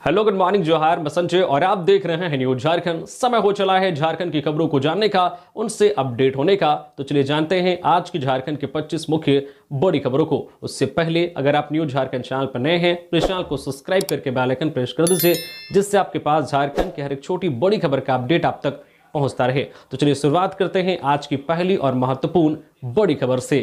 Hello, good morning, जोहार, मैं संजय और आप देख रहे हैं न्यूज झारखंड। समय हो चला है झारखंड की खबरों को जानने का, उनसे अपडेट होने का। तो चलिए जानते हैं आज की झारखंड के 25 मुख्य बड़ी खबरों को। उससे पहले अगर आप न्यूज झारखंड चैनल पर नए हैं तो इस चैनल को सब्सक्राइब करके बेल आइकन प्रेस कर दीजिए, जिससे आपके पास झारखंड की हर एक छोटी बड़ी खबर का अपडेट आप तक पहुंचता रहे। तो चलिए शुरुआत करते हैं आज की पहली और महत्वपूर्ण बड़ी खबर से।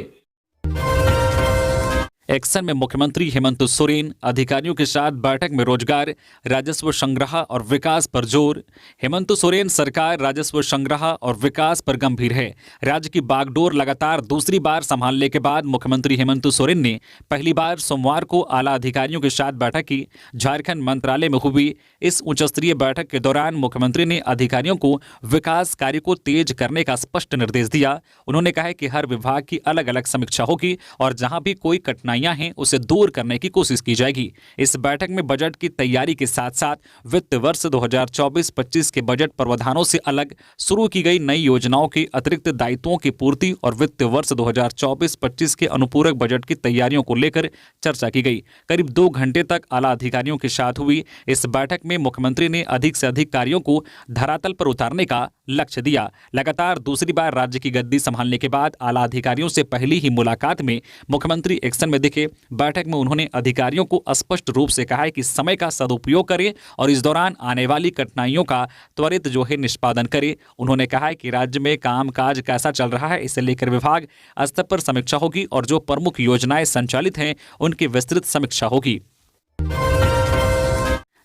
एक्शन में मुख्यमंत्री हेमंत सोरेन अधिकारियों के साथ बैठक में रोजगार, राजस्व संग्रह और विकास पर जोर। हेमंत सोरेन सरकार राजस्व संग्रह और विकास पर गंभीर है। राज्य की बागडोर लगातार दूसरी बार संभालने के बाद मुख्यमंत्री हेमंत सोरेन ने पहली बार सोमवार को आला अधिकारियों के साथ बैठक की। झारखंड मंत्रालय में हुई इस उच्च स्तरीय बैठक के दौरान मुख्यमंत्री ने अधिकारियों को विकास कार्य को तेज करने का स्पष्ट निर्देश दिया। उन्होंने कहा कि हर विभाग की अलग अलग समीक्षा होगी और जहां भी कोई कठिनाइयां हैं उसे दूर करने की कोशिश की जाएगी। इस बैठक में बजट की तैयारी के साथ साथ वित्त वर्ष 2024-25 के बजट प्रावधानों से अलग शुरू की गई नई योजनाओं के अतिरिक्त दायित्वों की पूर्ति और वित्त वर्ष 2024-25 के अनुपूरक बजट की तैयारियों को लेकर चर्चा की गई। करीब 2 घंटे तक आला अधिकारियों के साथ हुई इस बैठक में मुख्यमंत्री ने अधिक से अधिक कार्यों को धरातल पर उतारने का लक्ष्य दिया। लगातार दूसरी बार राज्य की गद्दी संभालने के बाद आला अधिकारियों से पहली ही मुलाकात में मुख्यमंत्री एक्शन में दिखे। बैठक में उन्होंने अधिकारियों को स्पष्ट रूप से कहा है कि समय का सदुपयोग करें और इस दौरान आने वाली कठिनाइयों का त्वरित निष्पादन करें। उन्होंने कहा है कि राज्य में कामकाज कैसा चल रहा है इसे लेकर विभाग स्तर पर समीक्षा होगी और जो प्रमुख योजनाएं संचालित हैं उनकी विस्तृत समीक्षा होगी।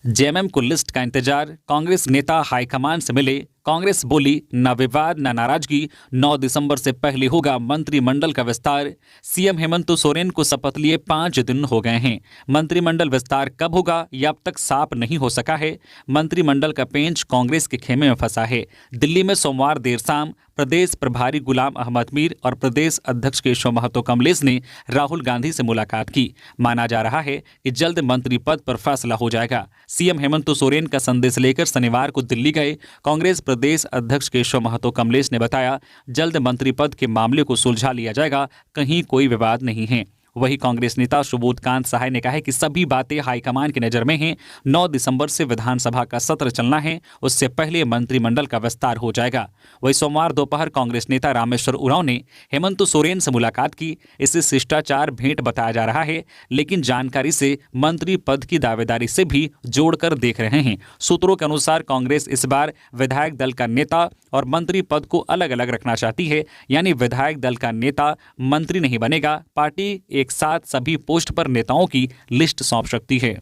जेएमएम को लिस्ट का इंतजार, कांग्रेस नेता हाईकमान से मिले। कांग्रेस बोली न विवाद न नाराजगी, 9 दिसंबर से पहले होगा मंत्रिमंडल का विस्तार। सीएम हेमंत सोरेन को शपथ लिए 5 दिन हो गए हैं। मंत्रिमंडल विस्तार कब होगा यह अब तक साफ नहीं हो सका है। मंत्रिमंडल का पेंच कांग्रेस के खेमे में फंसा है। दिल्ली में सोमवार देर शाम प्रदेश प्रभारी गुलाम अहमद मीर और प्रदेश अध्यक्ष केशव महतो कमलेश ने राहुल गांधी से मुलाकात की। माना जा रहा है कि जल्द मंत्री पद पर फैसला हो जाएगा। सीएम हेमंत सोरेन का संदेश लेकर शनिवार को दिल्ली गए कांग्रेस प्रदेश अध्यक्ष केशव महतो कमलेश ने बताया, जल्द मंत्री पद के मामले को सुलझा लिया जाएगा, कहीं कोई विवाद नहीं है। वही कांग्रेस नेता सुबोधकांत सहाय ने कहा है कि सभी बातें हाईकमान की नजर में हैं। 9 दिसंबर से विधानसभा का सत्र चलना है, उससे पहले मंत्रिमंडल का विस्तार हो जाएगा। वही सोमवार दोपहर कांग्रेस नेता रामेश्वर उरांव ने हेमंत सोरेन से मुलाकात की। इसे शिष्टाचार भेंट बताया जा रहा है, लेकिन जानकारी से मंत्री पद की दावेदारी से भी जोड़कर देख रहे हैं। सूत्रों के अनुसार कांग्रेस इस बार विधायक दल का नेता और मंत्री पद को अलग अलग रखना चाहती है, यानी विधायक दल का नेता मंत्री नहीं बनेगा। पार्टी एक साथ सभी पोस्ट पर नेताओं की लिस्ट सौंप सकती है।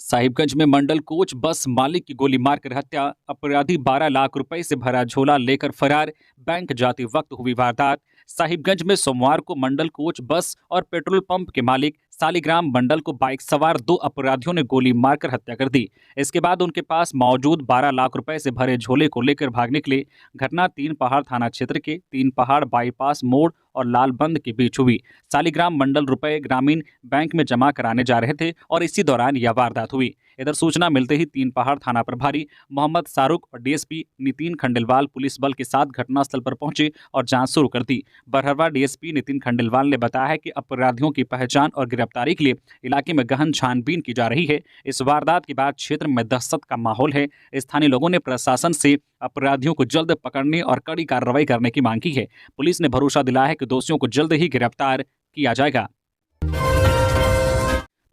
साहिबगंज में मंडल कोच बस मालिक की गोली मारकर हत्या, अपराधी 12 लाख रुपए से भरा झोला लेकर फरार, बैंक जाते वक्त हुई वारदात। साहिबगंज में सोमवार को मंडल कोच बस और पेट्रोल पंप के मालिक सालिग्राम मंडल को बाइक सवार 2 अपराधियों ने गोली मारकर हत्या कर दी। इसके बाद उनके पास मौजूद 12 लाख रुपए से भरे झोले को लेकर भाग निकले। घटना 3 पहाड़ थाना क्षेत्र के 3 पहाड़ बाईपास मोड़ और लालबंद के बीच हुई। सालिग्राम मंडल रुपए ग्रामीण बैंक में जमा कराने जा रहे थे और इसी दौरान यह वारदात हुई। इधर सूचना मिलते ही 3 पहाड़ थाना प्रभारी मोहम्मद शाहरुख और डीएसपी नितिन खंडेलवाल पुलिस बल के साथ घटनास्थल पर पहुंचे और जांच शुरू कर दी। बरहरवा डीएसपी नितिन खंडेलवाल ने बताया है कि अपराधियों की पहचान और गिरफ्तारी के लिए इलाके में गहन छानबीन की जा रही है। इस वारदात के बाद क्षेत्र में दहशत का माहौल है। स्थानीय लोगों ने प्रशासन से अपराधियों को जल्द पकड़ने और कड़ी कार्रवाई करने की मांग की है। पुलिस ने भरोसा दिलाया है कि दोषियों को जल्द ही गिरफ्तार किया जाएगा।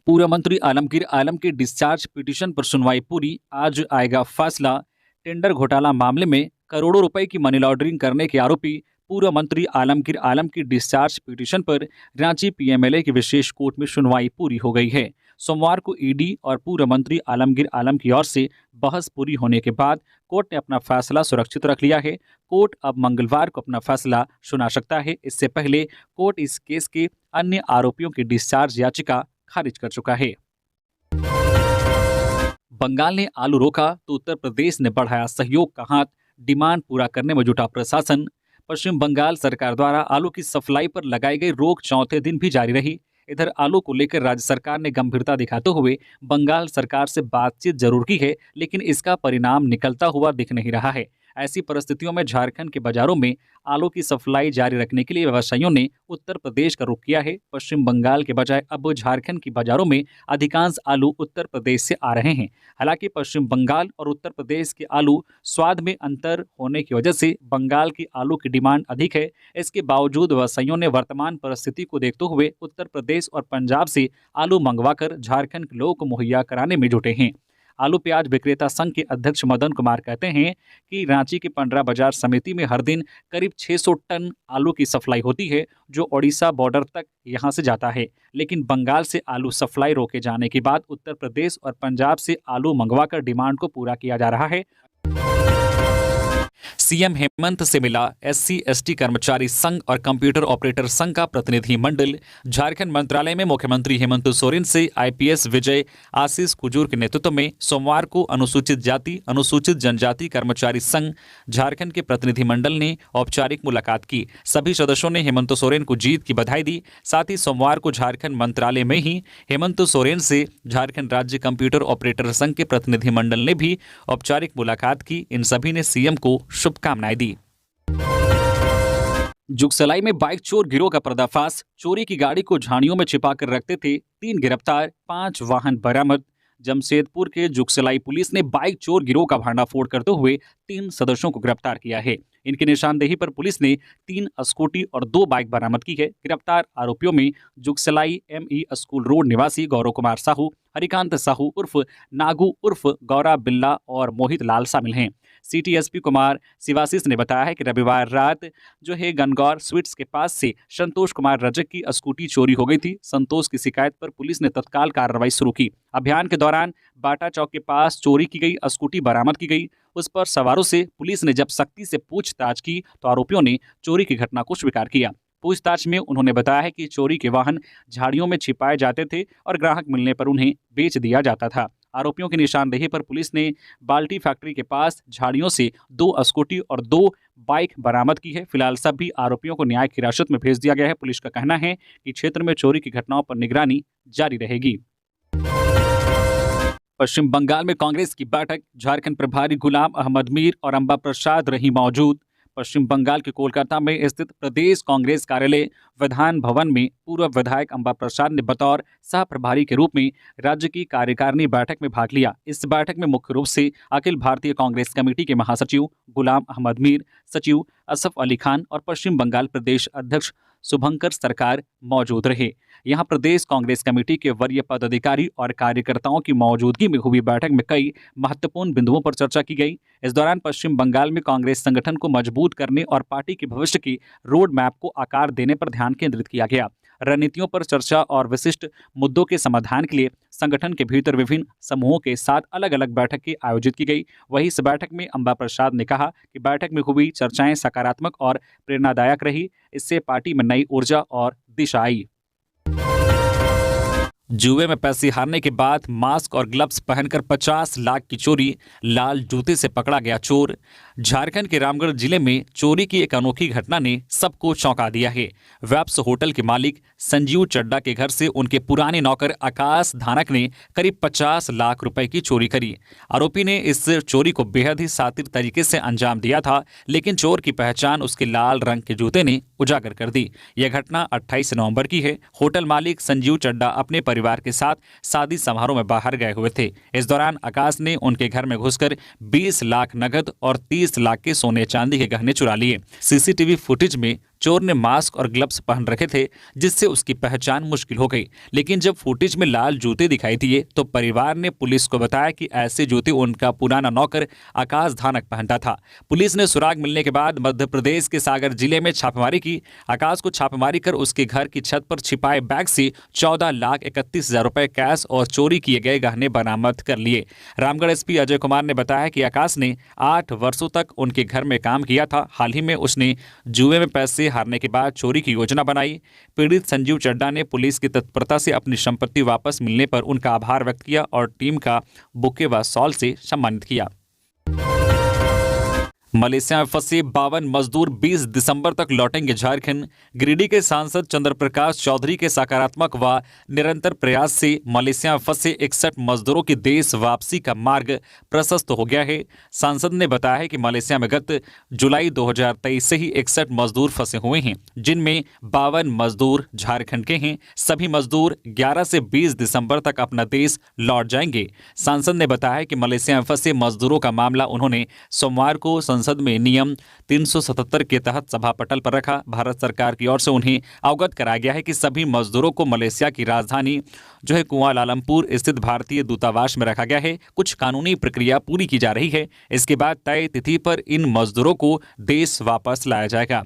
पूर्व मंत्री आलमगीर आलम के डिस्चार्ज पिटीशन पर सुनवाई पूरी, आज आएगा फैसला। टेंडर घोटाला मामले में करोड़ों रुपए की मनी लॉन्ड्रिंग करने के आरोपी पूर्व मंत्री आलमगीर आलम की डिस्चार्ज पिटीशन पर रांची पीएमएलए की विशेष कोर्ट में सुनवाई पूरी हो गई है। सोमवार को ईडी और पूर्व मंत्री आलमगीर आलम की ओर से बहस पूरी होने के बाद कोर्ट ने अपना फैसला सुरक्षित रख लिया है। कोर्ट अब मंगलवार को अपना फैसला सुना सकता है। इससे पहले कोर्ट इस केस के अन्य आरोपियों की डिस्चार्ज याचिका खारिज कर चुका है। बंगाल ने आलू रोका तो उत्तर प्रदेश ने बढ़ाया सहयोग का हाथ, डिमांड पूरा करने में जुटा प्रशासन। पश्चिम बंगाल सरकार द्वारा आलू की सप्लाई पर लगाई गई रोक चौथे दिन भी जारी रही। इधर आलू को लेकर राज्य सरकार ने गंभीरता दिखाते हुए बंगाल सरकार से बातचीत जरूर की है, लेकिन इसका परिणाम निकलता हुआ दिख नहीं रहा है। ऐसी परिस्थितियों में झारखंड के बाजारों में आलू की सप्लाई जारी रखने के लिए व्यवसायियों ने उत्तर प्रदेश का रुख किया है। पश्चिम बंगाल के बजाय अब झारखंड की बाजारों में अधिकांश आलू उत्तर प्रदेश से आ रहे हैं। हालांकि पश्चिम बंगाल और उत्तर प्रदेश के आलू स्वाद में अंतर होने की वजह से बंगाल की आलू की डिमांड अधिक है। इसके बावजूद व्यवसायियों ने वर्तमान परिस्थिति को देखते हुए उत्तर प्रदेश और पंजाब से आलू मंगवाकर झारखंड के लोगों को मुहैया कराने में जुटे हैं। आलू प्याज विक्रेता संघ के अध्यक्ष मदन कुमार कहते हैं कि रांची के पंडरा बाजार समिति में हर दिन करीब 600 टन आलू की सप्लाई होती है, जो ओडिशा बॉर्डर तक यहां से जाता है। लेकिन बंगाल से आलू सप्लाई रोके जाने के बाद उत्तर प्रदेश और पंजाब से आलू मंगवाकर डिमांड को पूरा किया जा रहा है। सीएम हेमंत से मिला SC/ST कर्मचारी संघ और कंप्यूटर ऑपरेटर संघ का प्रतिनिधि मंडल। झारखंड मंत्रालय में मुख्यमंत्री हेमंत सोरेन से IPS विजय आशीष कुजूर के नेतृत्व में सोमवार को अनुसूचित जाति अनुसूचित जनजाति कर्मचारी संघ झारखंड के प्रतिनिधि मंडल ने औपचारिक मुलाकात की। सभी सदस्यों ने हेमंत सोरेन को जीत की बधाई दी। साथ ही सोमवार को झारखंड मंत्रालय में ही हेमंत सोरेन से झारखंड राज्य कंप्यूटर ऑपरेटर संघ के प्रतिनिधि मंडल ने भी औपचारिक मुलाकात की। इन सभी ने सीएम को शुभकामनाएं दी। जुगसलाई में बाइक चोर गिरोह का पर्दाफाश। चोरी की गाड़ी को झाड़ियों में छिपाकर रखते थे 3 गिरफ्तार, 5 वाहन बरामद। जमशेदपुर के जुगसलाई पुलिस ने बाइक चोर गिरोह का भांडाफोड़ करते हुए 3 सदस्यों को गिरफ्तार किया है। इनकी निशानदेही पर पुलिस ने 3 स्कूटी और 2 बाइक बरामद की है। गिरफ्तार आरोपियों में जुगसलाई ME स्कूल रोड निवासी गौरव कुमार साहू, हरिकांत साहू उर्फ नागू उर्फ गौरा बिल्ला और मोहित लाल शामिल हैं। सिटी एसपी कुमार शिवाशीष ने बताया है कि रविवार रात जो है गनगौर स्वीट्स के पास से संतोष कुमार रजक की स्कूटी चोरी हो गई थी। संतोष की शिकायत पर पुलिस ने तत्काल कार्रवाई शुरू की। अभियान के दौरान बाटा चौक के पास चोरी की गई स्कूटी बरामद की गई। उस पर सवारों से पुलिस ने जब सख्ती से पूछताछ की तो आरोपियों ने चोरी की घटना को स्वीकार किया। पूछताछ में उन्होंने बताया है कि चोरी के वाहन झाड़ियों में छिपाए जाते थे और ग्राहक मिलने पर उन्हें बेच दिया जाता था। आरोपियों की निशानदेही पर पुलिस ने बाल्टी फैक्ट्री के पास झाड़ियों से 2 स्कूटी और 2 बाइक बरामद की है। फिलहाल सभी आरोपियों को न्यायिक हिरासत में भेज दिया गया है। पुलिस का कहना है कि क्षेत्र में चोरी की घटनाओं पर निगरानी जारी रहेगी। पश्चिम बंगाल में कांग्रेस की बैठक। झारखंड प्रभारी गुलाम अहमद मीर और अंबा प्रसाद रही मौजूद। पश्चिम बंगाल के कोलकाता में स्थित प्रदेश कांग्रेस कार्यालय विधान भवन में पूर्व विधायक अंबा प्रसाद ने बतौर सह प्रभारी के रूप में राज्य की कार्यकारिणी बैठक में भाग लिया। इस बैठक में मुख्य रूप से अखिल भारतीय कांग्रेस कमेटी के महासचिव गुलाम अहमद मीर, सचिव असफ अली खान और पश्चिम बंगाल प्रदेश अध्यक्ष शुभंकर सरकार मौजूद रहे। यहां प्रदेश कांग्रेस कमेटी के वरीय पदाधिकारी और कार्यकर्ताओं की मौजूदगी में हुई बैठक में कई महत्वपूर्ण बिंदुओं पर चर्चा की गई। इस दौरान पश्चिम बंगाल में कांग्रेस संगठन को मजबूत करने और पार्टी के भविष्य की रोड मैप को आकार देने पर ध्यान केंद्रित किया गया। रणनीतियों पर चर्चा और विशिष्ट मुद्दों के समाधान के लिए संगठन के भीतर विभिन्न समूहों के साथ अलग अलग बैठकें आयोजित की गई। वहीं इस बैठक में अंबा प्रसाद ने कहा कि बैठक में हुई चर्चाएं सकारात्मक और प्रेरणादायक रही। इससे पार्टी में नई ऊर्जा और दिशा आई। जुए में पैसे हारने के बाद मास्क और ग्लव्स पहनकर 50 लाख की चोरी, लाल जूते से पकड़ा गया चोर। झारखंड के रामगढ़ जिले में चोरी की एक अनोखी घटना ने सबको चौंका दिया है। वेब्स होटल के मालिक संजीव चड्डा के घर से उनके पुराने नौकर आकाश धानक ने करीब 50 लाख रुपए की चोरी करी। आरोपी ने इस चोरी को बेहद ही शातिर तरीके से अंजाम दिया था, लेकिन चोर की पहचान उसके लाल रंग के जूते ने उजागर कर दी। यह घटना 28 नवंबर की है। होटल मालिक संजीव चड्डा अपने परिवार के साथ शादी समारोह में बाहर गए हुए थे। इस दौरान आकाश ने उनके घर में घुसकर 20 लाख नगद और 30 लाख के सोने चांदी के गहने चुरा लिए। सीसीटीवी फुटेज में चोर ने मास्क और ग्लव्स पहन रखे थे, जिससे उसकी पहचान मुश्किल हो गई। लेकिन जब फुटेज में लाल जूते दिखाई दिए तो परिवार ने पुलिस को बताया कि ऐसे जूते उनका पुराना नौकर आकाश धानक पहनता था। पुलिस ने सुराग मिलने के बाद मध्य प्रदेश के सागर जिले में छापेमारी की। आकाश को छापेमारी कर उसके घर की छत पर छिपाए बैग से 14,31,000 रुपए कैश और चोरी किए गए गहने बरामद कर लिए। रामगढ़ एसपी अजय कुमार ने बताया कि आकाश ने 8 वर्षों तक उनके घर में काम किया था। हाल ही में उसने जुए में पैसे हारने के बाद चोरी की योजना बनाई। पीड़ित संजीव चड्डा ने पुलिस की तत्परता से अपनी संपत्ति वापस मिलने पर उनका आभार व्यक्त किया और टीम का बुके व शॉल से सम्मानित किया। मलेशिया में फंसे 52 मजदूर 20 दिसंबर तक लौटेंगे झारखंड। गिरिडीह के सांसद चंद्र प्रकाश चौधरी के सकारात्मक व निरंतर प्रयास से मलेशिया में फंसे 61 मजदूरों की देश वापसी का मार्ग प्रशस्त हो गया है। सांसद ने बताया है कि मलेशिया में गत जुलाई 2023 से ही 61 मजदूर फंसे हुए हैं, जिनमें 52 मजदूर झारखंड के हैं। सभी मजदूर 11 से 20 दिसंबर तक अपना देश लौट जाएंगे। सांसद ने बताया है कि मलेशिया में फंसे मजदूरों का मामला उन्होंने सोमवार को संसद में नियम 377 के तहत सभा पटल पर रखा। भारत सरकार की ओर से उन्हें अवगत कराया गया है कि सभी मजदूरों को मलेशिया की राजधानी जो है कुआलालंपुर स्थित भारतीय दूतावास में रखा गया है। कुछ कानूनी प्रक्रिया पूरी की जा रही है। इसके बाद तय तिथि पर इन मजदूरों को देश वापस लाया जाएगा।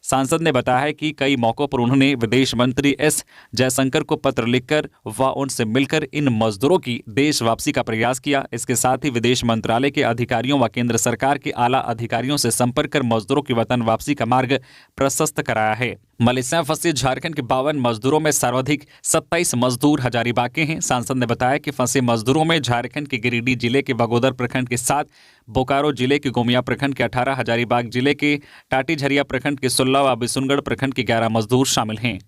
सांसद ने बताया है कि कई मौकों पर उन्होंने विदेश मंत्री एस जयशंकर को पत्र लिखकर व उनसे मिलकर इन मजदूरों की देश वापसी का प्रयास किया। इसके साथ ही विदेश मंत्रालय के अधिकारियों व केंद्र सरकार के आला अधिकारियों से संपर्क कर मजदूरों की वतन वापसी का मार्ग प्रशस्त कराया है। मलेशिया में फंसे झारखंड के 52 मजदूरों में सर्वाधिक 27 मजदूर हजारीबाग के हैं। सांसद ने बताया कि फंसे मजदूरों में झारखंड के गिरिडीह जिले के बगोदर प्रखंड के 7, बोकारो जिले के गोमिया प्रखंड के 18, हजारीबाग जिले के टाटीझरिया प्रखंड के 16 व बिशुनगढ़ प्रखंड के 11 मजदूर शामिल हैं।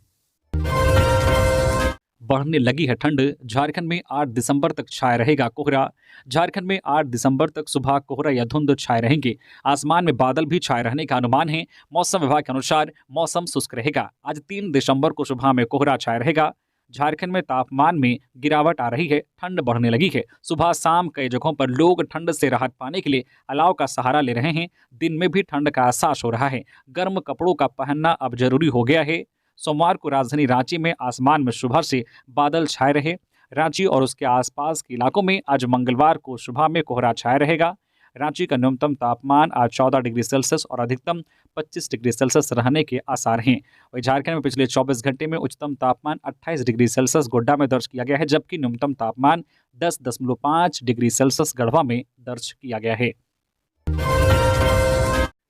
बढ़ने लगी है ठंड। झारखंड में 8 दिसंबर तक छाया रहेगा कोहरा। झारखंड में 8 दिसंबर तक सुबह कोहरा या धुंध छाए रहेंगे। आसमान में बादल भी छाए रहने का अनुमान है। मौसम विभाग के अनुसार मौसम शुष्क रहेगा। आज 3 दिसंबर को सुबह में कोहरा छाया रहेगा। झारखंड में तापमान में गिरावट आ रही है। ठंड बढ़ने लगी है। सुबह शाम कई जगहों पर लोग ठंड से राहत पाने के लिए अलाव का सहारा ले रहे हैं। दिन में भी ठंड का एहसास हो रहा है। गर्म कपड़ों का पहनना अब जरूरी हो गया है। सोमवार को राजधानी रांची में आसमान में सुबह से बादल छाए रहे। रांची और उसके आसपास के इलाकों में आज मंगलवार को सुबह में कोहरा छाया रहेगा। रांची का न्यूनतम तापमान आज 14 डिग्री सेल्सियस और अधिकतम 25 डिग्री सेल्सियस रहने के आसार हैं। वहीं झारखंड में पिछले 24 घंटे में उच्चतम तापमान 28 डिग्री सेल्सियस गोड्डा में दर्ज किया गया है, जबकि न्यूनतम तापमान 10.5 डिग्री सेल्सियस गढ़वा में दर्ज किया गया है।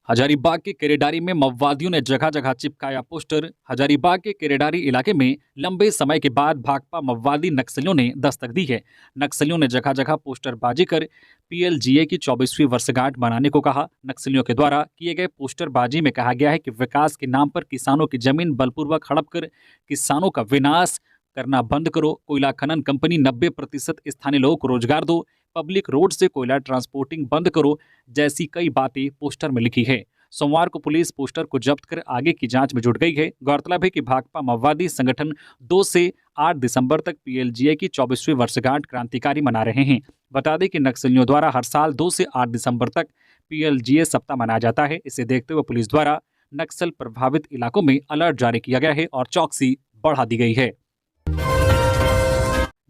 हजारीबाग के केरेडारी में माओवादियों ने जगह जगह चिपकाया पोस्टर। हजारीबाग के केरेडारी इलाके में लंबे समय के बाद भाकपा माओवादी नक्सलियों ने दस्तक दी है। नक्सलियों ने जगह जगह पोस्टरबाजी कर पीएलजीए की 24वीं वर्षगांठ मनाने को कहा। नक्सलियों के द्वारा किए गए पोस्टरबाजी में कहा गया है कि विकास के नाम पर किसानों की जमीन बलपूर्वक हड़प कर किसानों का विनाश करना बंद करो। कोयला खनन कंपनी 90% स्थानीय लोगों को रोजगार दो। पब्लिक रोड से कोयला ट्रांसपोर्टिंग बंद करो जैसी कई बातें पोस्टर में लिखी है। सोमवार को पुलिस पोस्टर को जब्त कर आगे की जांच में जुट गई है। गौरतलब है कि भाकपा माओवादी संगठन 2 से 8 दिसंबर तक पीएलजीए की 24वीं वर्षगांठ क्रांतिकारी मना रहे हैं। बता दें कि नक्सलियों द्वारा हर साल 2 से 8 दिसंबर तक पीएलजीए सप्ताह मनाया जाता है। इसे देखते हुए पुलिस द्वारा नक्सल प्रभावित इलाकों में अलर्ट जारी किया गया है और चौकसी बढ़ा दी गई है।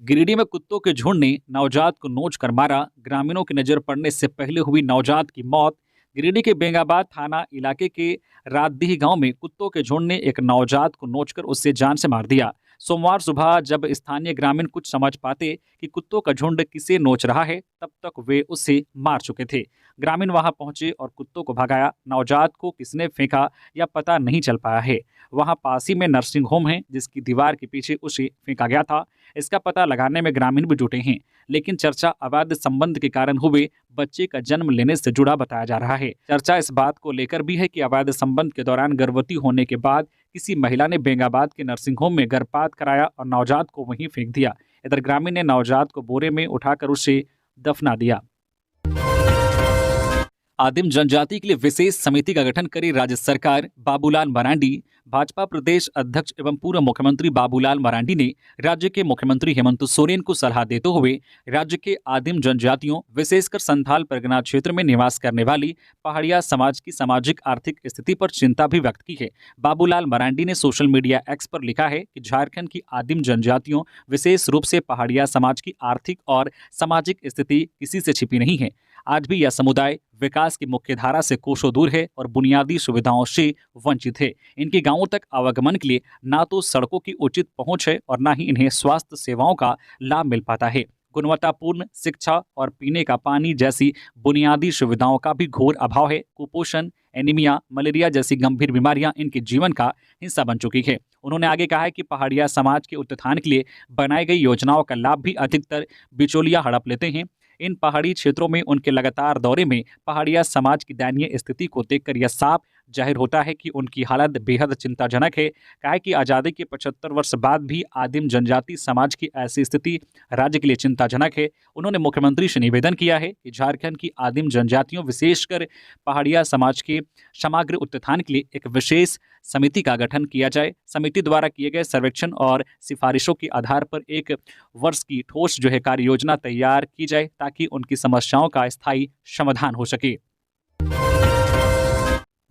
गिरिडीह में कुत्तों के झुंड ने नवजात को नोच कर मारा। ग्रामीणों की नजर पड़ने से पहले हुई नवजात की मौत। गिरिडीह के बेंगाबाद थाना इलाके के रातडीह गांव में कुत्तों के झुंड ने एक नवजात को नोचकर उससे जान से मार दिया। सोमवार सुबह जब स्थानीय ग्रामीण कुछ समझ पाते कि कुत्तों का झुंड किसे नोच रहा है, तब तक वे उसे मार चुके थे। ग्रामीण वहां पहुंचे और कुत्तों को भगाया। नवजात को किसने फेंका या पता नहीं चल पाया है। वहां पास ही में नर्सिंग होम है, जिसकी दीवार के पीछे उसे फेंका गया था। इसका पता लगाने में ग्रामीण भी जुटे हैं, लेकिन चर्चा अवैध संबंध के कारण हुए बच्चे का जन्म लेने से जुड़ा बताया जा रहा है। चर्चा इस बात को लेकर भी है कि अवैध संबंध के दौरान गर्भवती होने के बाद किसी महिला ने बेंगाबाद के नर्सिंग होम में गर्भपात कराया और नवजात को वहीं फेंक दिया। इधर ग्रामीण ने नवजात को बोरे में उठाकर उसे दफना दिया। आदिम जनजाति के लिए विशेष समिति का गठन करी राज्य सरकार। बाबूलाल मरांडी। भाजपा प्रदेश अध्यक्ष एवं पूर्व मुख्यमंत्री बाबूलाल मरांडी ने राज्य के मुख्यमंत्री हेमंत सोरेन को सलाह देते हुए राज्य के आदिम जनजातियों, विशेषकर संथाल परगना क्षेत्र में निवास करने वाली पहाड़िया समाज की सामाजिक आर्थिक स्थिति पर चिंता भी व्यक्त की है। बाबूलाल मरांडी ने सोशल मीडिया एक्स पर लिखा है कि झारखंड की आदिम जनजातियों, विशेष रूप से पहाड़िया समाज की आर्थिक और सामाजिक स्थिति किसी से छिपी नहीं है। आज भी यह समुदाय विकास की मुख्य धारा से कोसों दूर है और बुनियादी सुविधाओं से वंचित है। इनके गांवों तक आवागमन के लिए ना तो सड़कों की उचित पहुंच है और ना ही इन्हें स्वास्थ्य सेवाओं का लाभ मिल पाता है। गुणवत्तापूर्ण शिक्षा और पीने का पानी जैसी बुनियादी सुविधाओं का भी घोर अभाव है। कुपोषण, एनीमिया, मलेरिया जैसी गंभीर बीमारियां इनके जीवन का हिस्सा बन चुकी है। उन्होंने आगे कहा है कि पहाड़िया समाज के उत्थान के लिए बनाई गई योजनाओं का लाभ भी अधिकतर बिचौलिया हड़प लेते हैं। इन पहाड़ी क्षेत्रों में उनके लगातार दौरे में पहाड़िया समाज की दयनीय स्थिति को देखकर यह साफ जाहिर होता है कि उनकी हालत बेहद चिंताजनक है। काहे कि आज़ादी के 75 वर्ष बाद भी आदिम जनजाति समाज की ऐसी स्थिति राज्य के लिए चिंताजनक है। उन्होंने मुख्यमंत्री से निवेदन किया है कि झारखंड की आदिम जनजातियों विशेषकर पहाड़िया समाज के समग्र उत्थान के लिए एक विशेष समिति का गठन किया जाए। समिति द्वारा किए गए सर्वेक्षण और सिफारिशों के आधार पर एक वर्ष की ठोस कार्य योजना तैयार की जाए ताकि उनकी समस्याओं का स्थायी समाधान हो सके।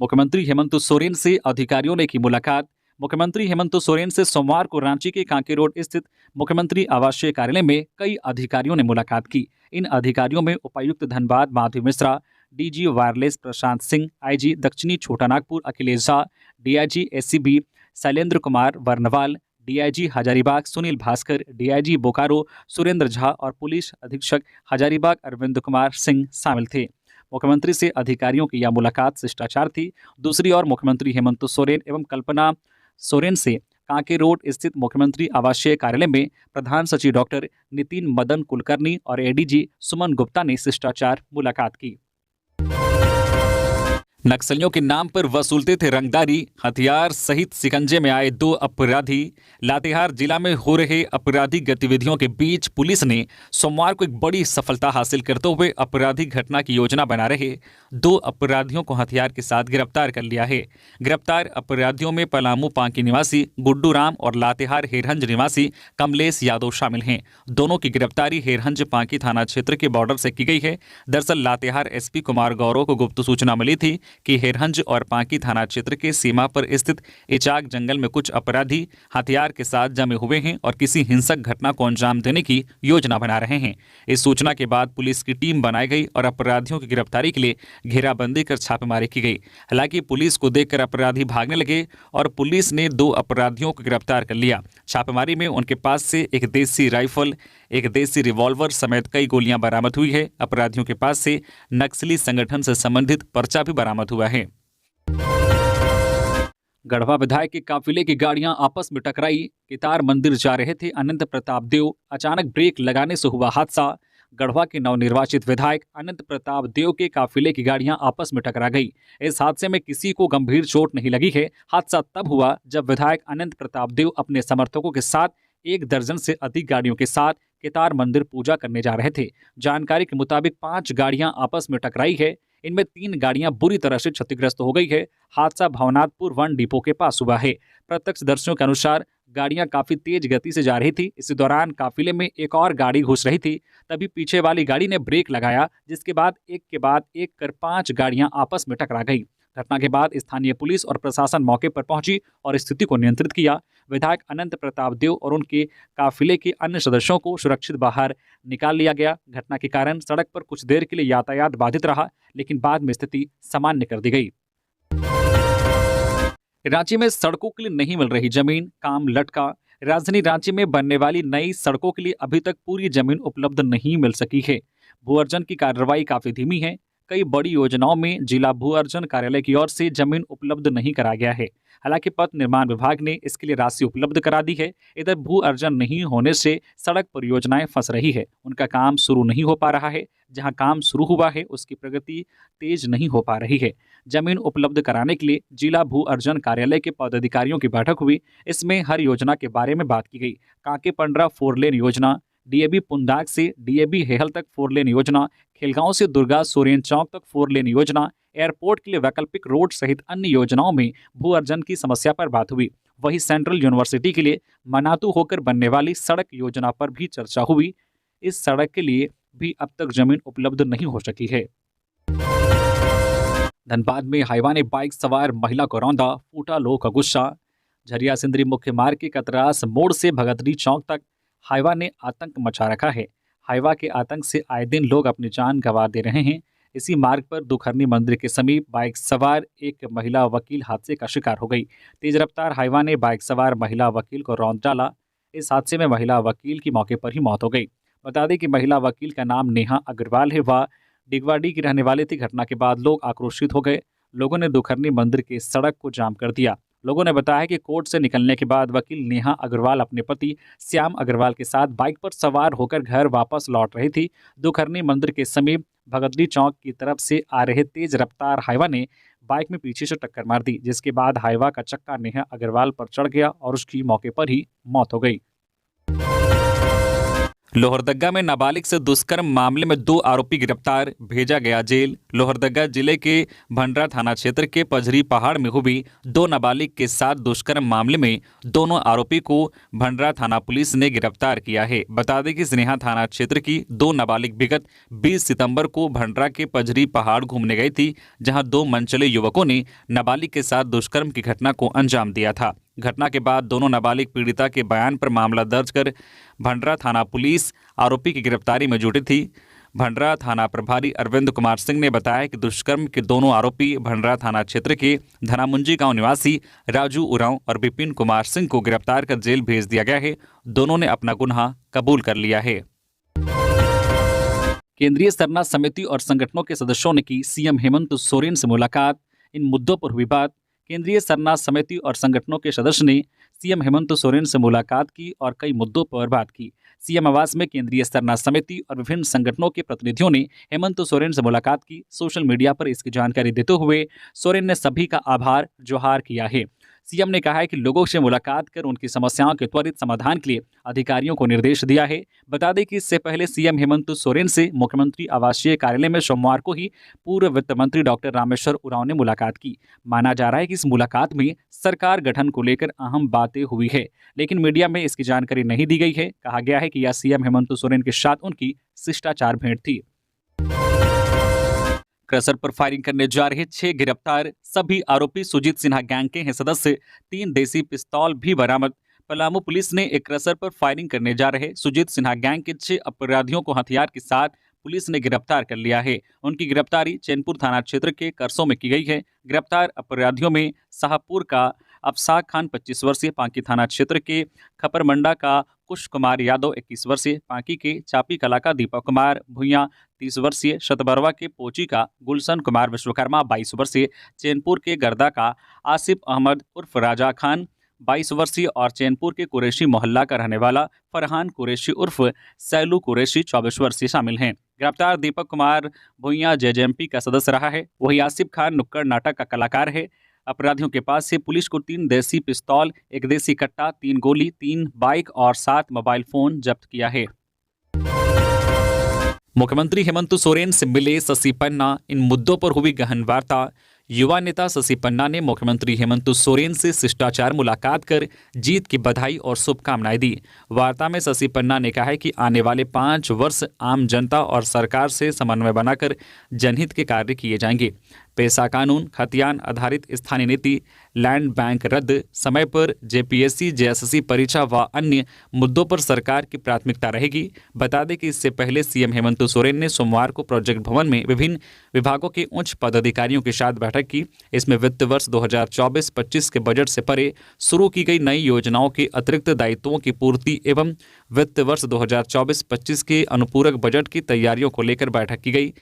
मुख्यमंत्री हेमंत सोरेन से अधिकारियों ने की मुलाकात। मुख्यमंत्री हेमंत सोरेन से सोमवार को रांची के कांके रोड स्थित मुख्यमंत्री आवासीय कार्यालय में कई अधिकारियों ने मुलाकात की। इन अधिकारियों में उपायुक्त Dhanbad Madhavi Mishra, DG wireless Prashant Singh, IG दक्षिणी Chotanagpur Akhilesh Jha, DIG SCB Shailendra Kumar Varnwal, DIG Hazaribagh Sunil Bhaskar, DIG Bokaro Surendra Jha और पुलिस अधीक्षक हजारीबाग अरविंद कुमार सिंह शामिल थे। मुख्यमंत्री से अधिकारियों की यह मुलाकात शिष्टाचार थी। दूसरी ओर मुख्यमंत्री हेमंत सोरेन एवं कल्पना सोरेन से कांके रोड स्थित मुख्यमंत्री आवासीय कार्यालय में प्रधान सचिव डॉक्टर नितिन मदन कुलकर्णी और एडीजी सुमन गुप्ता ने शिष्टाचार मुलाकात की। नक्सलियों के नाम पर वसूलते थे रंगदारी, हथियार सहित शिकंजे में आए 2 अपराधी। लातेहार जिला में हो रहे आपराधिक गतिविधियों के बीच पुलिस ने सोमवार को एक बड़ी सफलता हासिल करते हुए आपराधिक घटना की योजना बना रहे 2 अपराधियों को हथियार के साथ गिरफ्तार कर लिया है। गिरफ्तार अपराधियों में पलामू पांकी निवासी गुड्डू राम और लातेहार हेरहंज निवासी कमलेश यादव शामिल हैं। दोनों की गिरफ्तारी हेरहंज पांकी थाना क्षेत्र के बॉर्डर से की गई है। दरअसल लातेहार एसपी कुमार गौरव को गुप्त सूचना मिली थी कि हेरहंज और पांकी थाना क्षेत्र के सीमा पर स्थित इचाक जंगल में कुछ अपराधी हथियार के साथ जमे हुए हैं और किसी हिंसक घटना को अंजाम देने की योजना बना रहे हैं। इस सूचना के बाद पुलिस की टीम बनाई गई और अपराधियों की गिरफ्तारी के लिए घेराबंदी कर छापेमारी की गई। हालांकि पुलिस को देखकर अपराधी भागने लगे और पुलिस ने 2 अपराधियों को गिरफ्तार कर लिया। छापेमारी में उनके पास से एक देसी राइफल, एक देसी रिवॉल्वर समेत कई गोलियां बरामद हुई है। अपराधियों के पास से नक्सली संगठन से संबंधित पर्चा भी बरामद हुआ है। गढ़वा विधायक के काफिले की गाड़ियां आपस में टकराई। केदार मंदिर जा रहे थे अनंत प्रताप देव, अचानक ब्रेक लगाने से हुआ हादसा। गढ़वा के नवनिर्वाचित विधायक अनंत प्रताप देव के काफिले की गाड़ियां आपस में टकरा गई। इस हादसे में किसी को गंभीर चोट नहीं लगी है। हादसा तब हुआ जब विधायक अनंत प्रताप देव अपने समर्थकों के साथ 1 दर्जन से अधिक गाड़ियों के साथ केदार मंदिर पूजा करने जा रहे थे। जानकारी के मुताबिक 5 गाड़ियां आपस में टकराई है। इनमें 3 गाड़ियां बुरी तरह से क्षतिग्रस्त हो गई है। हादसा भवनाथपुर वन डिपो के पास हुआ है। प्रत्यक्षदर्शियों के अनुसार गाड़ियां काफी तेज गति से जा रही थी। इसी दौरान काफिले में एक और गाड़ी घुस रही थी। तभी पीछे वाली गाड़ी ने ब्रेक लगाया, जिसके बाद एक के बाद एक कर 5 गाड़ियां आपस में टकरा गई। घटना के बाद स्थानीय पुलिस और प्रशासन मौके पर पहुंची और स्थिति को नियंत्रित किया। विधायक अनंत प्रताप देव और उनके काफिले के अन्य सदस्यों को सुरक्षित बाहर निकाल लिया गया। घटना के कारण सड़क पर कुछ देर के लिए यातायात बाधित रहा, लेकिन बाद में स्थिति सामान्य कर दी गई। रांची में सड़कों के लिए नहीं मिल रही जमीन, काम लटका। राजधानी रांची में बनने वाली नई सड़कों के लिए अभी तक पूरी जमीन उपलब्ध नहीं मिल सकी है। भू अर्जन की कार्रवाई काफी धीमी है। कई बड़ी योजनाओं में जिला भू अर्जन कार्यालय की ओर से जमीन उपलब्ध नहीं कराया गया है। हालांकि पथ निर्माण विभाग ने इसके लिए राशि उपलब्ध करा दी है। इधर भू अर्जन नहीं होने से सड़क परियोजनाएं फंस रही है, उनका काम शुरू नहीं हो पा रहा है। जहां काम शुरू हुआ है उसकी प्रगति तेज नहीं हो पा रही है। जमीन उपलब्ध कराने के लिए जिला भू अर्जन कार्यालय के पदाधिकारियों की बैठक हुई। इसमें हर योजना के बारे में बात की गई। कांके पंडरा 4 लेन योजना, डीएबी पुंदाग से डीएबी हेहल तक 4 लेन योजना, खिलगांव से दुर्गा सोरेन चौक तक 4 लेन योजना, एयरपोर्ट के लिए वैकल्पिक रोड सहित अन्य योजनाओं में भू अर्जन की समस्या पर बात हुई। वहीं सेंट्रल यूनिवर्सिटी के लिए मनातू होकर बनने वाली सड़क योजना पर भी चर्चा हुई। इस सड़क के लिए भी अब तक जमीन उपलब्ध नहीं हो सकी है। धनबाद में हाईवा ने बाइक सवार महिला को रौंदा, फूटा लोग का गुस्सा। झरिया सिंदरी मुख्य मार्ग के कतरास मोड़ से भगतरी चौक तक हाईवा ने आतंक मचा रखा है। हाईवा के आतंक से आए दिन लोग अपनी जान गंवा दे रहे हैं। इसी मार्ग पर दुखरनी मंदिर के समीप बाइक सवार एक महिला वकील हादसे का शिकार हो गई। तेज रफ्तार हाईवा ने बाइक सवार महिला वकील को रौंद डाला। इस हादसे में महिला वकील की मौके पर ही मौत हो गई। बता दें कि महिला वकील का नाम नेहा अग्रवाल है। वह डिगवाडी की रहने वाली थी। घटना के बाद लोग आक्रोशित हो गए। लोगों ने दुखरनी मंदिर के सड़क को जाम कर दिया लोगों ने बताया कि कोर्ट से निकलने के बाद वकील नेहा अग्रवाल अपने पति श्याम अग्रवाल के साथ बाइक पर सवार होकर घर वापस लौट रही थी। दुखरनी मंदिर के समीप भगतली चौक की तरफ से आ रहे तेज रफ्तार हाईवा ने बाइक में पीछे से टक्कर मार दी, जिसके बाद हाईवा का चक्का नेहा अग्रवाल पर चढ़ गया और उसकी मौके पर ही मौत हो गई। लोहरदगा में नाबालिग से दुष्कर्म मामले में 2 आरोपी गिरफ्तार, भेजा गया जेल। लोहरदगा जिले के भंडरा थाना क्षेत्र के पझरी पहाड़ में हुई 2 नाबालिग के साथ दुष्कर्म मामले में दोनों आरोपी को भंडरा थाना पुलिस ने गिरफ्तार किया है। बता दें कि स्नेहा थाना क्षेत्र की 2 नाबालिग विगत 20 सितंबर को भंडरा के पझरी पहाड़ घूमने गई थी, जहां 2 मनचले युवकों ने नाबालिग के साथ दुष्कर्म की घटना को अंजाम दिया था। घटना के बाद दोनों नाबालिग पीड़िता के बयान पर मामला दर्ज कर भंडरा थाना पुलिस आरोपी की गिरफ्तारी में जुटी थी। भंडरा थाना प्रभारी अरविंद कुमार सिंह ने बताया कि दुष्कर्म के दोनों आरोपी भंडरा थाना क्षेत्र के धनामुंजी गांव निवासी राजू उरांव और विपिन कुमार सिंह को गिरफ्तार कर जेल भेज दिया गया है। दोनों ने अपना गुनाह कबूल कर लिया है। केंद्रीय सरना समिति और संगठनों के सदस्यों ने की सीएम हेमंत सोरेन से मुलाकात। इन मुद्दों पर हुई बात। केंद्रीय सरना समिति और संगठनों के सदस्य ने सीएम हेमंत सोरेन से मुलाकात की और कई मुद्दों पर बात की। सीएम आवास में केंद्रीय सरना समिति और विभिन्न संगठनों के प्रतिनिधियों ने हेमंत सोरेन से मुलाकात की। सोशल मीडिया पर इसकी जानकारी देते हुए सोरेन ने सभी का आभार जोहार किया है। सीएम ने कहा है कि लोगों से मुलाकात कर उनकी समस्याओं के त्वरित समाधान के लिए अधिकारियों को निर्देश दिया है। बता दें कि इससे पहले सीएम हेमंत सोरेन से मुख्यमंत्री आवासीय कार्यालय में सोमवार को ही पूर्व वित्त मंत्री डॉक्टर रामेश्वर उरांव ने मुलाकात की। माना जा रहा है कि इस मुलाकात में सरकार गठन को लेकर अहम बातें हुई है, लेकिन मीडिया में इसकी जानकारी नहीं दी गई है। कहा गया है कि यह सीएम हेमंत सोरेन के साथ उनकी शिष्टाचार भेंट थी। क्रशर पर फायरिंग करने जा रहे 6 गिरफ्तार, सभी आरोपी सुजीत सिन्हा गैंग के हैं सदस्य। 3 देसी पिस्तौल भी बरामद। पलामू पुलिस ने एक क्रशर पर फायरिंग करने जा रहे सुजीत सिन्हा गैंग के 6 अपराधियों को हथियार के साथ पुलिस ने गिरफ्तार कर लिया है। उनकी गिरफ्तारी चैनपुर थाना क्षेत्र के करसों में की गई है। गिरफ्तार अपराधियों में शाहपुर का अफसाक खान 25 वर्षीय, पांकी थाना क्षेत्र के खपरमंडा का कुश कुमार यादव 21 वर्षीय, पांकी के चापी कला का दीपक कुमार भुइयां 30 वर्षीय, शतबरवा के पोची का गुलशन कुमार विश्वकर्मा 22 वर्षीय, चैनपुर के गर्दा का आसिफ अहमद उर्फ राजा खान 22 वर्षीय और चैनपुर के कुरैशी मोहल्ला का रहने वाला फरहान कुरैशी उर्फ सैलू कुरैशी 24 वर्षीय शामिल हैं। गिरफ्तार दीपक कुमार भुइयां जेजेएमपी का सदस्य रहा है। वही आसिफ खान नुक्कड़ नाटक का कलाकार है। अपराधियों के पास से पुलिस को 3 देसी पिस्तौल, 1 देसी कट्टा, 3 गोली, 3 बाइक और 7 मोबाइल फोन जब्त किया है। मुख्यमंत्री हेमंत सोरेन से मिले शशि पन्ना, इन मुद्दों पर हुई गहन वार्ता। युवा नेता शशि पन्ना ने मुख्यमंत्री हेमंत सोरेन से शिष्टाचार मुलाकात कर जीत की बधाई और शुभकामनाएं दी। वार्ता में शशि पन्ना ने कहा है कि आने वाले 5 वर्ष आम जनता और सरकार से समन्वय बनाकर जनहित के कार्य किए जाएंगे। पेशा कानून, खतियान आधारित स्थानीय नीति, लैंड बैंक रद्द, समय पर जेपीएससी जेएसएससी परीक्षा व अन्य मुद्दों पर सरकार की प्राथमिकता रहेगी। बता दें कि इससे पहले सीएम हेमंत सोरेन ने सोमवार को प्रोजेक्ट भवन में विभिन्न विभागों के उच्च पदाधिकारियों के साथ बैठक की। इसमें वित्त वर्ष 2024-25 के बजट से परे शुरू की गई नई योजनाओं के अतिरिक्त दायित्वों की पूर्ति एवं वित्त वर्ष 2024-25 के अनुपूरक बजट की तैयारियों को लेकर बैठक की गई।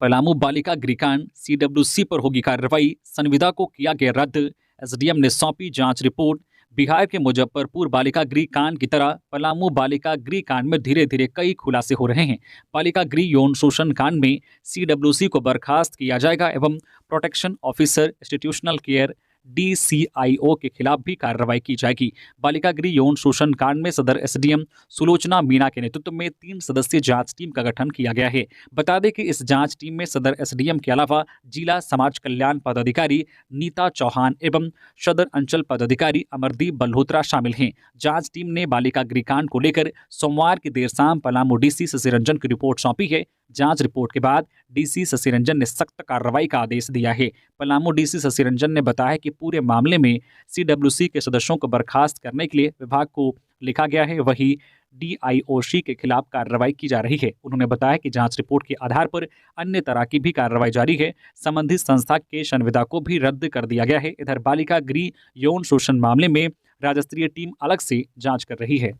पलामू बालिका गृहकांड, सीडब्ल्यूसी पर होगी कार्रवाई, संविदा को किया गया रद्द। एसडीएम ने सौंपी जांच रिपोर्ट। बिहार के मुजफ्फरपुर बालिका गृह कांड की तरह पलामू बालिका गृह कांड में धीरे धीरे कई खुलासे हो रहे हैं। बालिका गृह यौन शोषण कांड में सीडब्ल्यूसी को बर्खास्त किया जाएगा एवं protection officer institutional care DCIO के खिलाफ भी कार्रवाई की जाएगी। बालिका गृह यौन शोषण कांड में सदर एसडीएम सुलोचना मीणा के नेतृत्व में 3 सदस्यीय जांच टीम का गठन किया गया है। बता दें कि इस जांच टीम में सदर एसडीएम के अलावा जिला समाज कल्याण पदाधिकारी नीता चौहान एवं सदर अंचल पदाधिकारी अमरदीप बल्होत्रा शामिल हैं। जांच टीम ने बालिका गृह कांड को लेकर सोमवार की देर शाम पलामू डीसी शशि रंजन की रिपोर्ट सौंपी है। जांच रिपोर्ट के बाद डीसी शशि रंजन ने सख्त कार्रवाई का आदेश दिया है। पलामू डीसी शशि रंजन ने बताया कि पूरे मामले में सीडब्ल्यूसी के सदस्यों को बर्खास्त करने के लिए विभाग को लिखा गया है, वही DIOC के खिलाफ कार्रवाई की जा रही है। उन्होंने बताया कि जांच रिपोर्ट के आधार पर अन्य तरह की भी कार्रवाई जारी है। संबंधित संस्था के संविदा को भी रद्द कर दिया गया है। इधर बालिका गृह यौन शोषण मामले में राज्य टीम अलग से जांच कर रही है।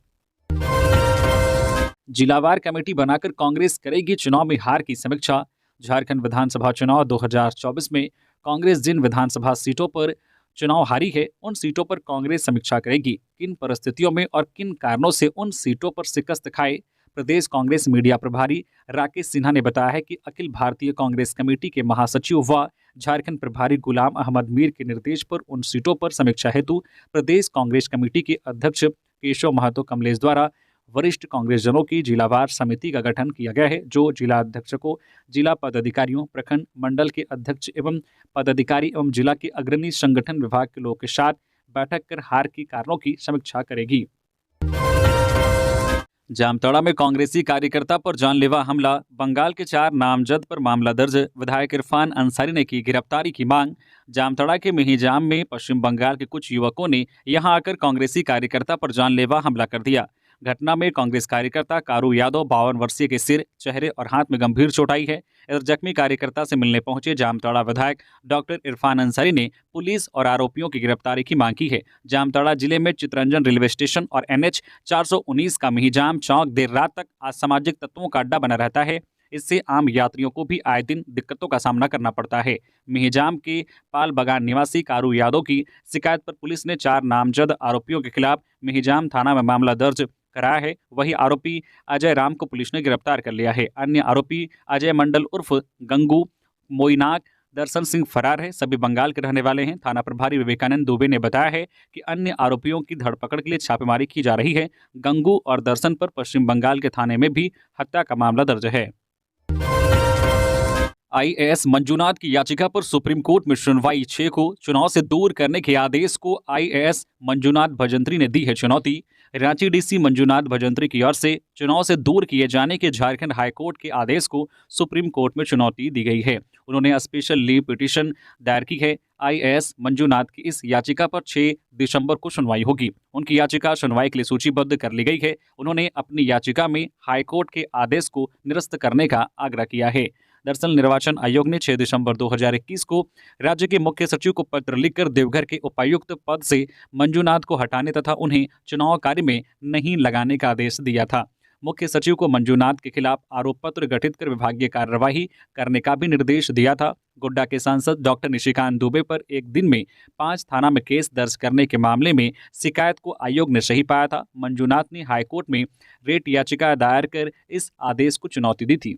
जिलावार कमेटी बनाकर कांग्रेस करेगी चुनाव में हार की समीक्षा। झारखंड विधानसभा चुनाव 2024 में कांग्रेस जिन विधानसभा सीटों पर चुनाव हारी है, उन सीटों पर कांग्रेस समीक्षा करेगी। किन परिस्थितियों में और किन कारणों से उन सीटों पर शिकस्त खाए, प्रदेश कांग्रेस मीडिया प्रभारी राकेश सिन्हा ने बताया है कि अखिल भारतीय कांग्रेस कमेटी के महासचिव व झारखंड प्रभारी गुलाम अहमद मीर के निर्देश पर उन सीटों पर समीक्षा हेतु प्रदेश कांग्रेस कमेटी के अध्यक्ष केशव महतो कमलेश द्वारा वरिष्ठ कांग्रेसजनों की जिलावार समिति का गठन किया गया है, जो जिला अध्यक्षों, जिला पदाधिकारियों, प्रखंड मंडल के अध्यक्ष एवं पदाधिकारी एवं जिला के अग्रणी संगठन विभाग के लोगों के साथ बैठक कर हार के कारणों की समीक्षा करेगी। जामताड़ा में कांग्रेसी कार्यकर्ता पर जानलेवा हमला, बंगाल के 4 नामजद पर मामला दर्ज, विधायक इरफान अंसारी ने की गिरफ्तारी की मांग। जामताड़ा के मिहिजाम में पश्चिम बंगाल के कुछ युवकों ने यहां आकर कांग्रेसी कार्यकर्ता पर जानलेवा हमला कर दिया। घटना में कांग्रेस कार्यकर्ता कारू यादव 52 वर्षीय के सिर, चेहरे और हाथ में गंभीर चोट आई है। इधर जख्मी कार्यकर्ता से मिलने पहुंचे जामताड़ा विधायक डॉक्टर इरफान अंसारी ने पुलिस और आरोपियों की गिरफ्तारी की मांग की है। जामताड़ा जिले में चितरंजन रेलवे स्टेशन और NH 419 का मिहिजाम चौक देर रात तक असामाजिक तत्वों का अड्डा बना रहता है। इससे आम यात्रियों को भी आए दिन दिक्कतों का सामना करना पड़ता है। मिहिजाम के पाल बगान निवासी कारू यादव की शिकायत पर पुलिस ने 4 नामजद आरोपियों के खिलाफ मिहिजाम थाना में मामला दर्ज कराया है। वही आरोपी अजय राम को पुलिस ने गिरफ्तार कर लिया है। अन्य आरोपी अजय मंडल उर्फ गंगू मोइनाक दर्शन सिंह फरार है। सभी बंगाल के रहने वाले हैं। थाना प्रभारी विवेकानंद दुबे ने बताया है कि अन्य आरोपियों की धरपकड़ के लिए छापेमारी की जा रही है। गंगू और दर्शन पर पश्चिम बंगाल के थाने में भी हत्या का मामला दर्ज है। IAS मंजूनाथ की याचिका पर सुप्रीम कोर्ट में सुनवाई, 6 को चुनाव से दूर करने के आदेश को IAS मंजूनाथ भजंत्री ने दी है चुनौती। रांची DC मंजूनाथ भजंत्री की ओर से चुनाव से दूर किए जाने के झारखंड हाईकोर्ट के आदेश को सुप्रीम कोर्ट में चुनौती दी गई है। उन्होंने स्पेशल लीव पिटीशन दायर की है। IAS मंजूनाथ की इस याचिका पर 6 दिसंबर को सुनवाई होगी। उनकी याचिका सुनवाई के लिए सूचीबद्ध कर ली गई है। उन्होंने अपनी याचिका में हाईकोर्ट के आदेश को निरस्त करने का आग्रह किया है। दरअसल निर्वाचन आयोग ने 6 दिसंबर 2021 को राज्य के मुख्य सचिव को पत्र लिखकर देवघर के उपायुक्त पद से मंजूनाथ को हटाने तथा उन्हें चुनाव कार्य में नहीं लगाने का आदेश दिया था। मुख्य सचिव को मंजूनाथ के खिलाफ आरोप पत्र गठित कर विभागीय कार्यवाही करने का भी निर्देश दिया था। गोड्डा के सांसद डॉक्टर निशिकांत दुबे पर एक दिन में 5 थाना में केस दर्ज करने के मामले में शिकायत को आयोग ने सही पाया था। मंजूनाथ ने हाईकोर्ट में रेट याचिका दायर कर इस आदेश को चुनौती दी थी।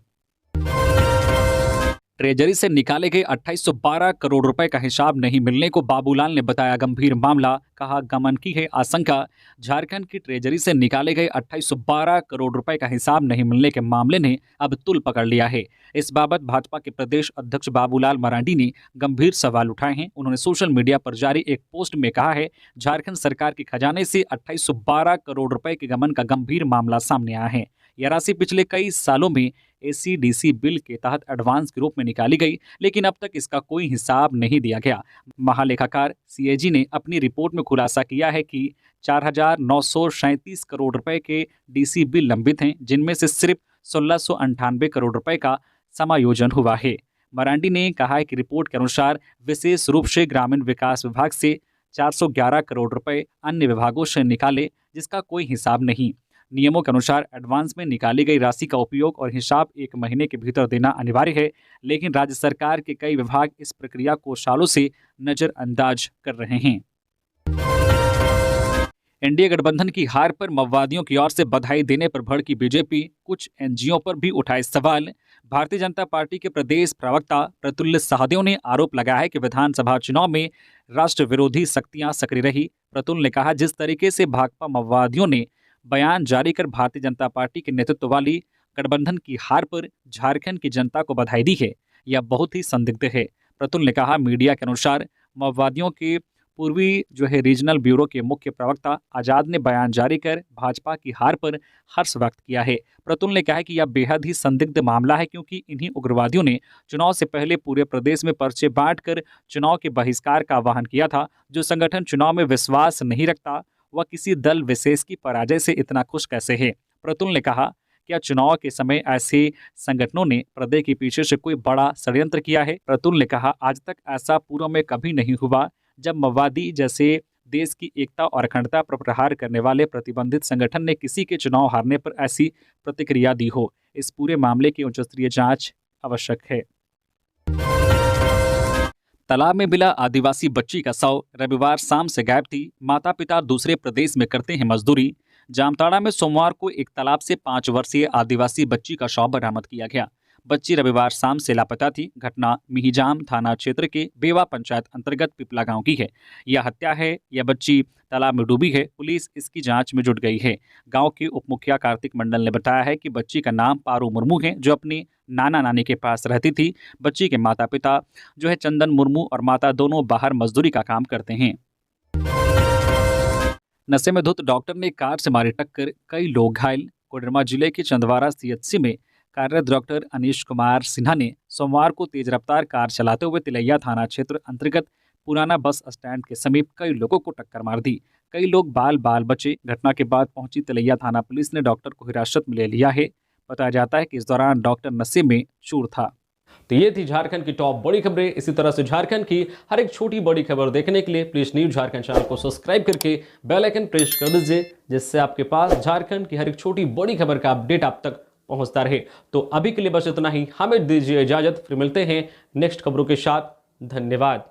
ट्रेजरी से निकाले गए 2812 करोड़ रुपए का हिसाब नहीं मिलने को बाबूलाल ने बताया गंभीर मामला। कहा, गमन की है आशंका। झारखंड की ट्रेजरी से निकाले गए 2812 करोड़ रुपए का हिसाब नहीं मिलने के मामले ने अब तुल पकड़ लिया है। इस बाबत भाजपा के प्रदेश अध्यक्ष बाबूलाल मरांडी ने गंभीर सवाल उठाए हैं। उन्होंने सोशल मीडिया पर जारी एक पोस्ट में कहा है, झारखंड सरकार के खजाने से 2812 करोड़ रुपए के गमन का गंभीर मामला सामने आया है। यह राशि पिछले कई सालों में ACDC बिल के तहत एडवांस के रूप में निकाली गई, लेकिन अब तक इसका कोई हिसाब नहीं दिया गया। महालेखाकार CAG ने अपनी रिपोर्ट में खुलासा किया है कि 4937 करोड़ रुपए के DC बिल लंबित हैं, जिनमें से सिर्फ 1698 करोड़ रुपए का समायोजन हुआ है। मरांडी ने कहा है कि रिपोर्ट के अनुसार विशेष रूप से ग्रामीण विकास विभाग से 411 करोड़ रुपए अन्य विभागों से निकाले, जिसका कोई हिसाब नहीं। नियमों के अनुसार एडवांस में निकाली गई राशि का उपयोग और हिसाब 1 महीने के भीतर देना अनिवार्य है, लेकिन राज्य सरकार के कई विभाग इस प्रक्रिया को सालों से नजरअंदाज कर रहे हैं। NDA गठबंधन की हार पर माओवादियों की ओर से बधाई देने पर भड़की बीजेपी, कुछ NGO पर भी उठाए सवाल। भारतीय जनता पार्टी के प्रदेश प्रवक्ता प्रतुल्य सहदेव ने आरोप लगाया है कि विधानसभा चुनाव में राष्ट्र विरोधी शक्तियां सक्रिय रही। प्रतुल्य ने कहा, जिस तरीके से भाकपा माओवादियों ने बयान जारी कर भारतीय जनता पार्टी के नेतृत्व वाली गठबंधन की हार पर झारखंड की जनता को बधाई दी है, यह बहुत ही संदिग्ध है। प्रतुल ने कहा, मीडिया के अनुसार माओवादियों के पूर्वी रीजनल ब्यूरो के मुख्य प्रवक्ता आजाद ने बयान जारी कर भाजपा की हार पर हर्ष व्यक्त किया है। प्रतुल ने कहा कि यह बेहद ही संदिग्ध मामला है, क्योंकि इन्हीं उग्रवादियों ने चुनाव से पहले पूरे प्रदेश में पर्चे बांटकर चुनाव के बहिष्कार का आह्वान किया था। जो संगठन चुनाव में विश्वास नहीं रखता, वह किसी दल विशेष की पराजय से इतना खुश कैसे है। प्रतुल ने कहा, क्या चुनाव के समय ऐसे संगठनों ने पर्दे के पीछे से कोई बड़ा षड्यंत्र किया है। प्रतुल ने कहा, आज तक ऐसा पूर्व में कभी नहीं हुआ जब माओवादी जैसे देश की एकता और अखंडता पर प्रहार करने वाले प्रतिबंधित संगठन ने किसी के चुनाव हारने पर ऐसी प्रतिक्रिया दी हो। इस पूरे मामले की उच्च स्तरीय जांच आवश्यक है। तालाब में मिला आदिवासी बच्ची का शव, रविवार शाम से गायब थी। माता पिता दूसरे प्रदेश में करते हैं मजदूरी। जामताड़ा में सोमवार को एक तालाब से 5 वर्षीय आदिवासी बच्ची का शव बरामद किया गया। बच्ची रविवार शाम से लापता थी। घटना मिहिजाम थाना क्षेत्र के बेवा पंचायत अंतर्गत पिपला गांव की है। यह हत्या है या बच्ची तालाब में डूबी है, पुलिस इसकी जांच में जुट गई है। गांव के उप मुखिया कार्तिक मंडल ने बताया है कि बच्ची का नाम पारू मुर्मू है, जो अपने नाना नानी के पास रहती थी। बच्ची के माता पिता जो है चंदन मुर्मू और माता दोनों बाहर मजदूरी का काम करते हैं। नशे में धुत डॉक्टर ने कार से मारी टक्कर, कई लोग घायल। कोडरमा जिले के चंदवारा सीएचसी में कार्यरत डॉक्टर अनीश कुमार सिन्हा ने सोमवार को तेज रफ्तार कार चलाते हुए तिलैया थाना क्षेत्र अंतर्गत पुराना बस स्टैंड के समीप कई लोगों को टक्कर मार दी। कई लोग बाल बाल बचे। घटना के बाद पहुंची तिलैया थाना पुलिस ने डॉक्टर को हिरासत में ले लिया है। बताया जाता है कि इस दौरान डॉक्टर नशे में चूर था। तो ये थी झारखंड की टॉप बड़ी खबरें। इसी तरह से झारखंड की हर एक छोटी बड़ी खबर देखने के लिए प्लीज न्यूज झारखंड चैनल को सब्सक्राइब करके बेल आइकन प्रेस कर दीजिए, जिससे आपके पास झारखंड की हर एक छोटी बड़ी खबर का अपडेट आप तक पहुंचता रहे। तो अभी के लिए बस इतना ही, हमें दीजिए इजाजत, फिर मिलते हैं नेक्स्ट खबरों के साथ। धन्यवाद।